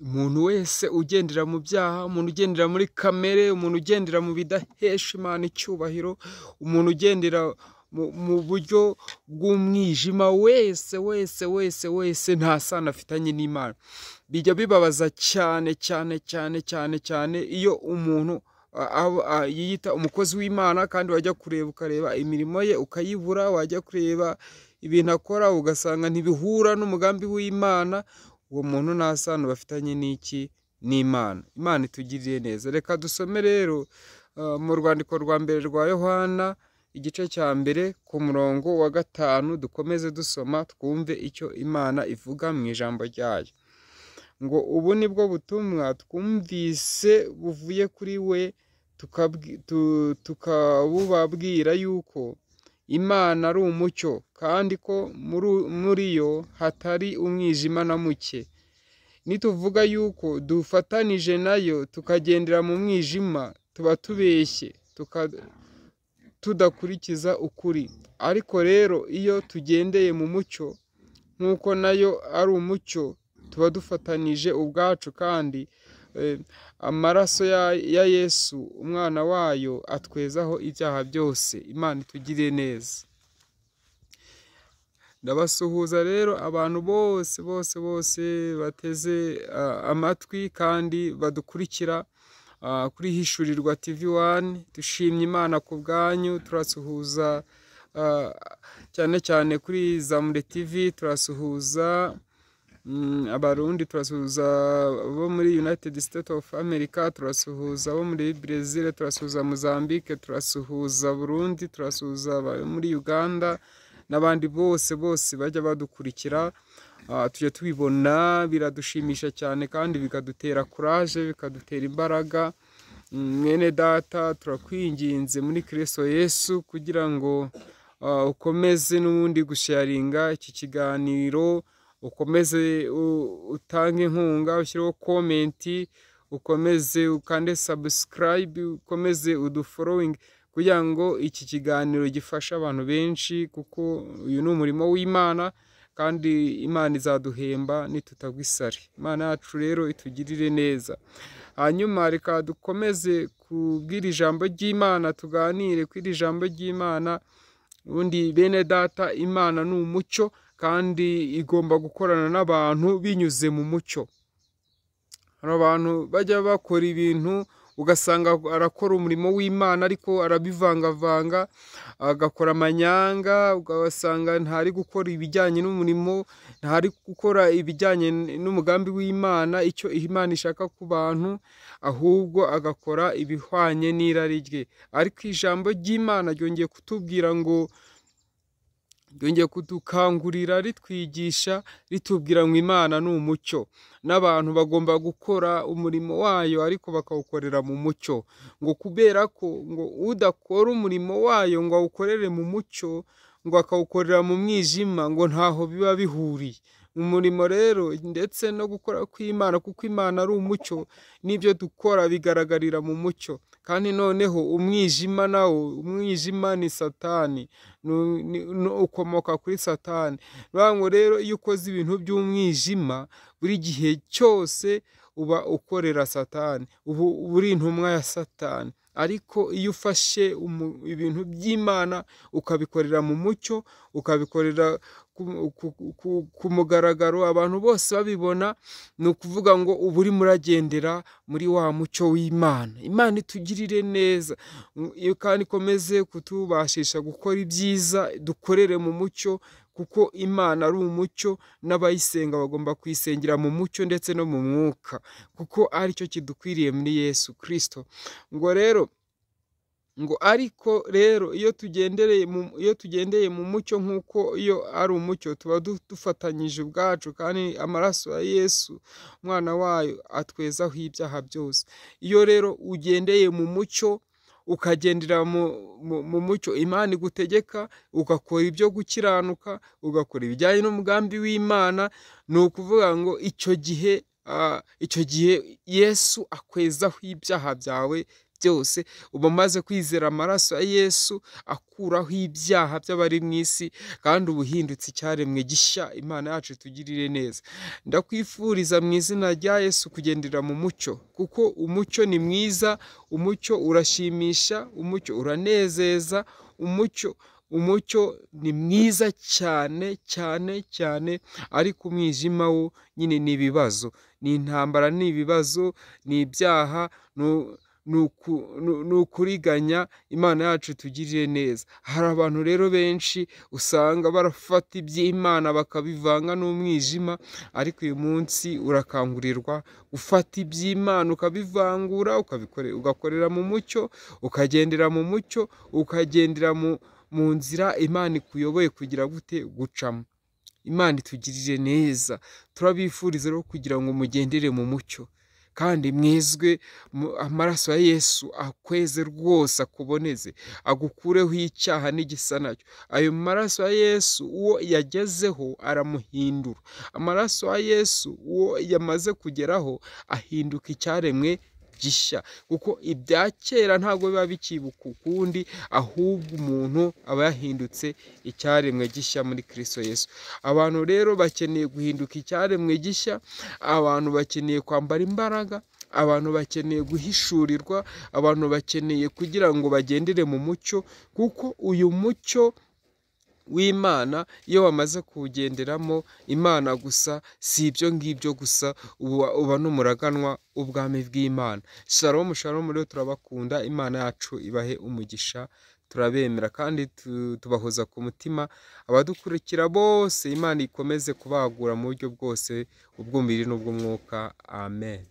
umuntu wese ugendera mu byaha, umuntu ugendera muri kamere, umuntu ugendera mu bidahesha Imana icyubahiro, umuntu ugendera mu buryo bw'umwijima wese nta sano afitanye n'Imana. Bijya bibabaza cyane iyo umuntu yiyita umukozi w'Imana kandi wajya kureba ukareba imirimo ye ukayibura, wajya kureba ibintu akora ugasanga ntibihura n'umugambi w'Imana. Uwo muntu nta sano bafitanye n'Imana. Imana itugirire neza. Reka dusome rero mu rwandiko rwa mbere rwa Yohana igice cya mbere ku murongo wa 5, dukomeze dusoma twumve icyo Imana ivuga mu ijambo ryayo. Ngo ubu nibwo butumwa twumvise buvuye kuri we, tukabubabwira yuko Imana ari umucyo, kandi ko muri yo hatari umwijima na muke. Nituvuga yuko dufatanije nayo tukagendera mu mwijima, tuba tubeshye tudakurikiza ukuri. Ariko rero iyo tugendeye mu mucyo nk'uko nayo ari umucyo, tuba dufatanije ubwacu, kandi amaraso ya Yesu umwana wayo atwezaho ibyaha byose. Imana itugirire neza. Ndabasuhuza rero abantu bose bateze amatwi kandi badukurikira kuri Hishurirwa TV1. Dushimye Imana ku bwanyu. Turasuhuza cyane kuri Zamure TV, turasuhuza Abarundi, turasuhuza bo muri United States of America, turasuhuza bo muri Brazil, turasuhuza Mozambique, turasuhuza Burundi, turasuhuza muri Uganda n'abandi bose bajya badukurikira. Tujye tubibona, biradushimisha cyane kandi bikadutera courage, bikadutera imbaraga. Mwene data, turakwinginze muri Kristo Yesu kugira ngo ukomeze n'ubundi gusharinga iki kiganiro, ukomeze utange inkunga, ushyireho komenti, ukomeze ukande subscribe, ukomeze udufollowing kugira ngo iki kiganiro gifashe abantu benshi, kuko uyu ni umurimo w'Imana kandi Imana izaduhemba nitutagwa isari. Imana yacu rero itugirire neza. Hanyuma reka dukomeze kubwira ijambo ry'Imana, tuganire kuri iri jambo ry'Imana. Ubundi bene data, Imana ni umucyo kandi igomba gukorana n'abantu binyuze mu mucyo. Hari abantu bajya bakora ibintu ugasanga arakora umurimo w'Imana ariko arabivangavanga, agakora amanyanga, ugasanga ntari gukora ibijyanye n'umurimo, ntari gukora ibijyanye n'umugambi w'Imana, icyo Imana ishaka ku bantu, ahubwo agakora ibihwanye n'irari rye. Ariko ijambo ry'Imana ryongeye kutubwira ngo, ryongeye kudukangurira ritwigisha ritubwira ngo Imana ni umucyo, n'abantu bagomba gukora umurimo wayo ariko bakawukorera mu mucyo. Ngo kubera ko ngo udakora umurimo wayo ngo awukorere mu mucyo, ngo akawukorera mu mwijima, ngo ntaho biba bihuriye. Umurimo rero ndetse no gukora kw'Imana, kuko Imana ari umucyo, n'ibyo dukora bigaragarira mu mucyo. Kandi noneho umwijima ni Satani, ukomoka kuri Satani. Ngo rero iyo ukoze ibintu by'umwijima, buri gihe cyose uba ukorera Satani, uba uri intumwa ya Satani. Ariko iyo ufashe ibintu by'Imana ukabikorera mu mucyo, ukabikorera ku mugaragaro, abantu bose babibona, ni ukuvuga ngo uba urimo uragendera muri wa mucyo w'Imana. Imana itugirire neza kandi ikomeze kutubashisha gukora ibyiza, dukorere mu mucyo, kuko Imana ari umucyo, n'abayisenga bagomba kuyisengera mu mucyo ndetse no mu mwuka, kuko aricyo kidukwiriye muri Yesu Kristo. Ariko rero iyo tugendeye mu mucyo, nk'uko iyo ari umucyo tuba dufatanyije ubwacu, kandi amaraso ya Yesu umwana wayo atwezaho ibyaha byose. Iyo rero ugendeye mu mucyo, ukagendera mu mucyo Imana igutegeka, ugakora ibyo gukiranuka, ugakora ibijyanye n'umugambi w'Imana, ni ukuvuga ngo icyo gihe Yesu akwezaho ibyaha byawe byose, uba umaze kwizera amaraso ya Yesu akuraho ibyaha by'abari mu isi, kandi uba uhindutse icyaremwe gishya. Imana yacu itugirire neza. Ndakwifuriza mu izina rya Yesu kugendera mu mucyo, kuko umucyo ni mwiza, umucyo urashimisha, umucyo uranezeza, umucyo ni mwiza cyane cyane cyane, ariko umwijima wo nyine ni ibibazo, ni intambara, ni ibibazo, ni ibyaha, ni ukuriganya. Imana yacu tugirire neza. Hari abantu rero benshi usanga barafata iby'Imana bakabivanga n'umwijima, ariko uyu munsi urakangurirwa gufata iby'Imana ukabivangura, ugakorera mu mucyo, ukagendera mu mucyo, ukagendera mu nzira Imana ikuyoboye kugira gute gucamo. Imana itugirire neza. Turabifuriza rero kugira ngo mugendere mu mucyo, kandi mwezwe amaraso ya Yesu akweze rwose, akuboneze, agukureho icyaha n'igisa nacyo. Ayo maraso ya Yesu uwo yagezeho aramuhindura. Amaraso ya Yesu uwo yamaze kugeraho ahinduka icyaremwe gishya, kuko ibya kera ntabwo biba bikibuka ukundi, ahubwo umuntu aba yahindutse icyaremwe gishya muri Kristo Yesu. Abantu rero bakeneye guhinduka icyaremwe gishya, abantu bakeneye kwambara imbaraga, abantu bakeneye guhishurirwa, abantu bakeneye kugira ngo bagendere mu mucyo, kuko uyu mucyo w'Imana iyo wamaze kuwugenderamo, Imana gusa si ibyo ngibyo gusa, uba n'umuraganwa w'ubwami bw'Imana. Shalom shalom rero, turabakunda. Imana yacu ibahe umugisha, turabemera kandi tubahoza ku mutima. Abadukurikira bose, Imana ikomeze kubagura mu buryo bwose, ubw'umubiri n'ubw'umwuka. Amen.